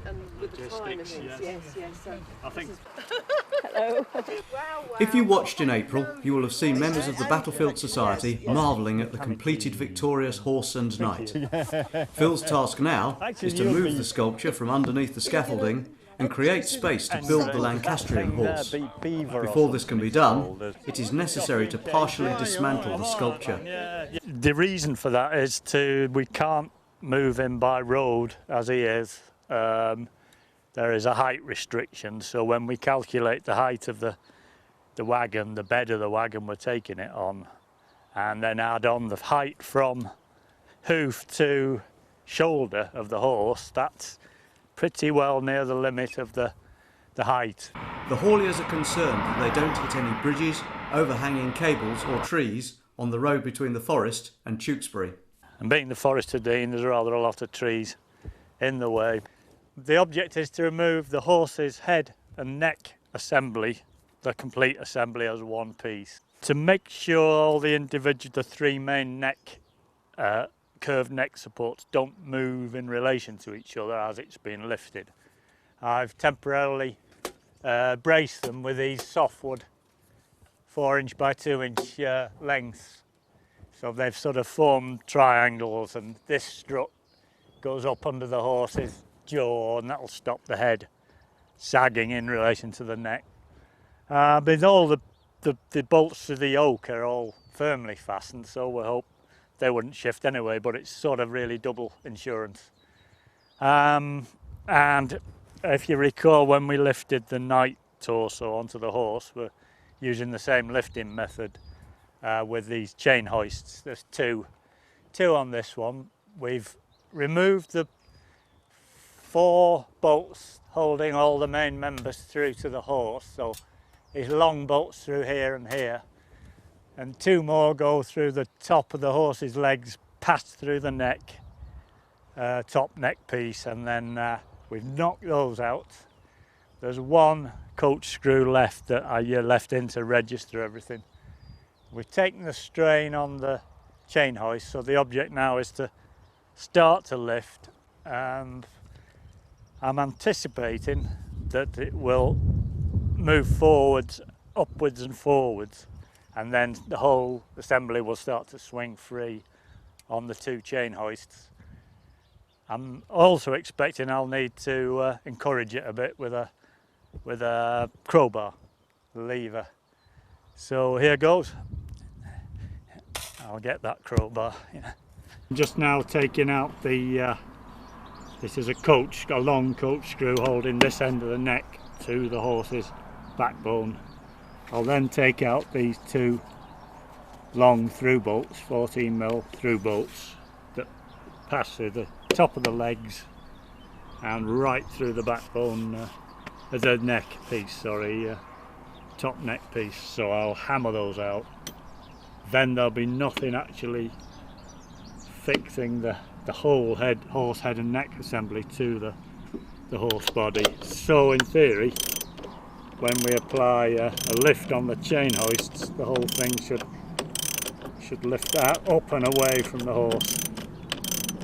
and with the time and things. Yes. So I think. Hello. If you watched in April, you will have seen members of the Battlefield Society marvelling at the completed victorious horse and knight. Phil's task now is to move the sculpture from underneath the scaffolding and create space to build the Lancastrian horse. Before this can be done, it is necessary to partially dismantle the sculpture. The reason for that is we can't move him by road as he is. There is a height restriction, so when we calculate the height of the wagon, the bed of the wagon we're taking it on, and then add on the height from hoof to shoulder of the horse, that's pretty well near the limit of the height. The hauliers are concerned that they don't hit any bridges, overhanging cables or trees on the road between the forest and Tewkesbury. And being the Forest of Dean, there's rather a lot of trees in the way. The object is to remove the horse's head and neck assembly, the complete assembly as one piece. To make sure all the three main curved neck supports don't move in relation to each other as it's been lifted, I've temporarily braced them with these softwood 4" by 2" lengths. So they've sort of formed triangles, and this strut goes up under the horse's jaw, and that'll stop the head sagging in relation to the neck. But all the bolts to the yoke are all firmly fastened, so we hope they wouldn't shift anyway, but it's sort of really double insurance. And if you recall, when we lifted the knight torso onto the horse, we're using the same lifting method with these chain hoists. There's two on this one. We've removed the 4 bolts holding all the main members through to the horse, so these long bolts through here and here, and 2 more go through the top of the horse's legs, past through the neck, top neck piece, and then we've knocked those out. There's 1 coach screw left that I left in to register everything. We've taken the strain on the chain hoist, so the object now is to start to lift, and I'm anticipating that it will move forwards, upwards and forwards, and then the whole assembly will start to swing free on the 2 chain hoists. I'm also expecting I'll need to encourage it a bit with a crowbar lever. So here goes. I'll get that crowbar. Yeah. Just now taking out this is a long coach screw holding this end of the neck to the horse's backbone. I'll then take out these 2 long through bolts, 14mm through bolts, that pass through the top of the legs and right through the backbone, the neck piece, top neck piece. So I'll hammer those out. Then there'll be nothing actually fixing the whole horse head and neck assembly to the horse body. So in theory, when we apply a lift on the chain hoists, the whole thing should lift out up and away from the horse.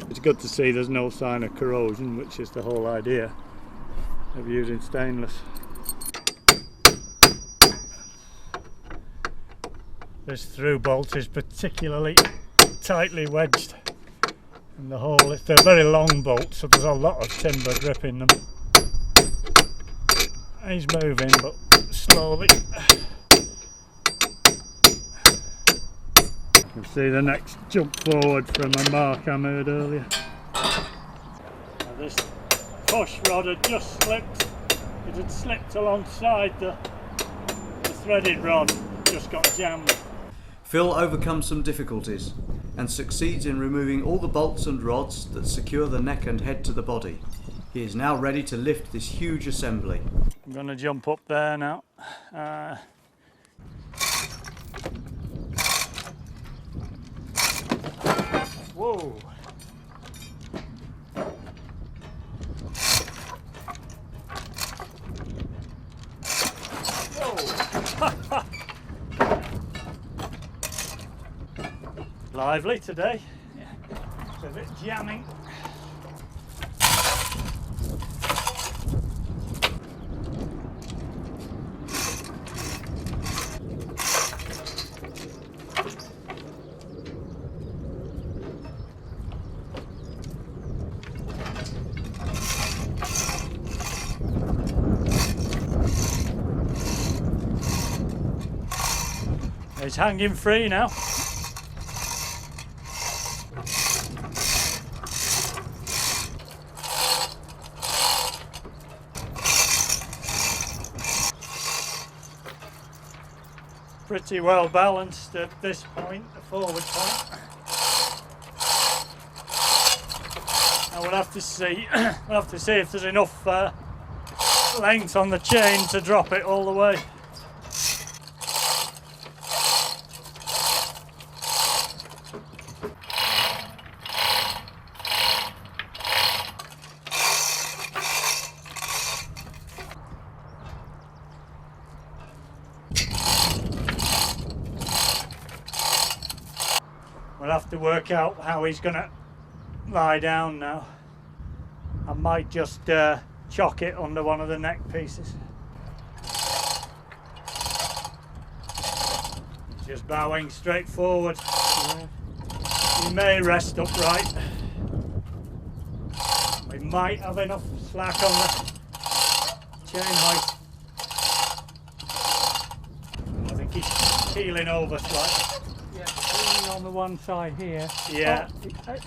It's good to see there's no sign of corrosion, which is the whole idea of using stainless. This through bolt is particularly tightly wedged in the hole. They're very long bolts, so there's a lot of timber gripping them. He's moving, but slowly. You can see the next jump forward from a mark I made earlier. Now this push rod had just slipped. It had slipped alongside the threaded rod, just got jammed. Phil overcomes some difficulties and succeeds in removing all the bolts and rods that secure the neck and head to the body. He is now ready to lift this huge assembly. I'm going to jump up there now. Whoa! Whoa! Lively today. Yeah. It's a bit jamming. He's hanging free now. Pretty well balanced at this point, the forward point. Now we'll have to see. We'll have to see if there's enough length on the chain to drop it all the way. We'll have to work out how he's going to lie down now. I might just chock it under one of the neck pieces. He's just bowing straight forward. Yeah. He may rest upright. We might have enough slack on the chain hoist. I think he's keeling over slightly. On the one side here. Yeah. Oh, it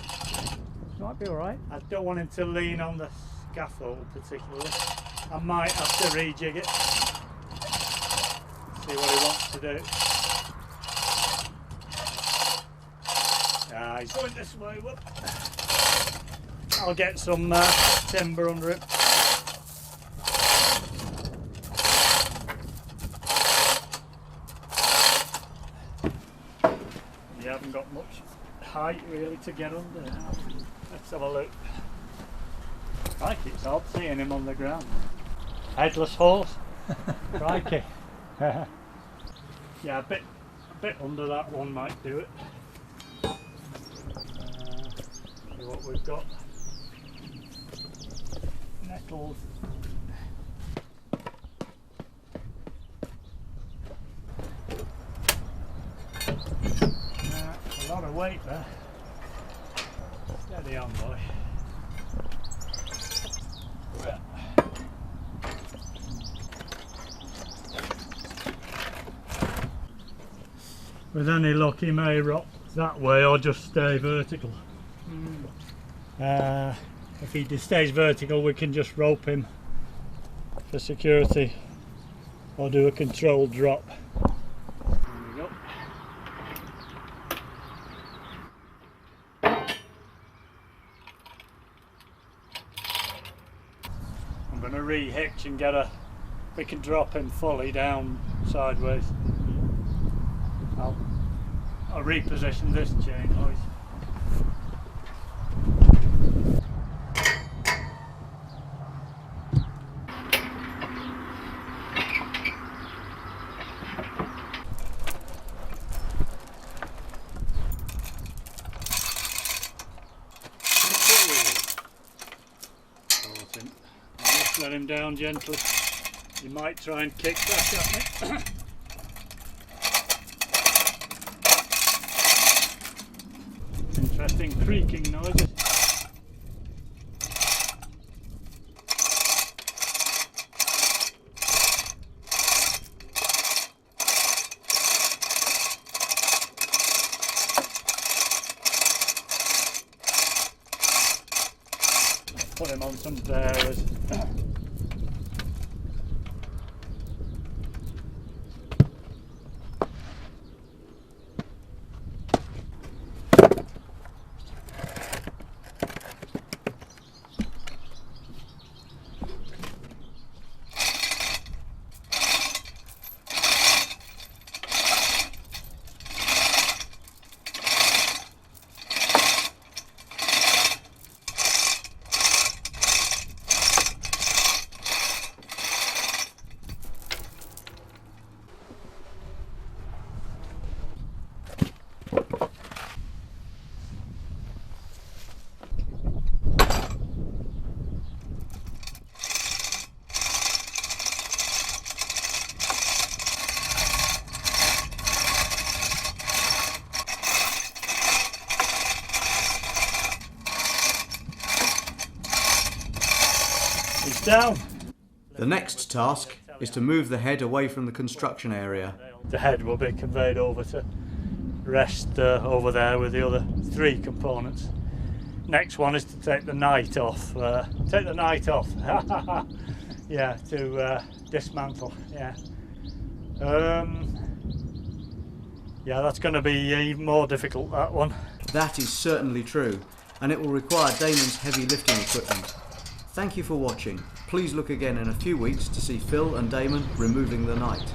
might be alright. I don't want him to lean on the scaffold particularly. I might have to rejig it. See what he wants to do. He's going this way. Whoop. I'll get some timber under him. You haven't got much height really to get under now. Let's have a look. Crikey, it's odd seeing him on the ground. Headless horse. Crikey. Yeah, a bit under that one might do it. See what we've got. Nettles. A lot of weight there. Steady on, boy. Yeah. With any luck he may rock that way or just stay vertical. If he just stays vertical we can just rope him for security or do a controlled drop. There we go. I'm going to re-hitch and we can drop him fully down sideways. I'll reposition this chain hoist. Just let him down gently. You might try and kick back at me. Interesting creaking noises. Put him on some bearers. He's down. The next task is to move the head away from the construction area. The head will be conveyed over to rest over there with the other 3 components. Next one is to take the night off. Yeah, to dismantle. Yeah. Yeah, that's going to be even more difficult, that one. That is certainly true, and it will require Damon's heavy lifting equipment. Thank you for watching. Please look again in a few weeks to see Phil and Damon removing the night.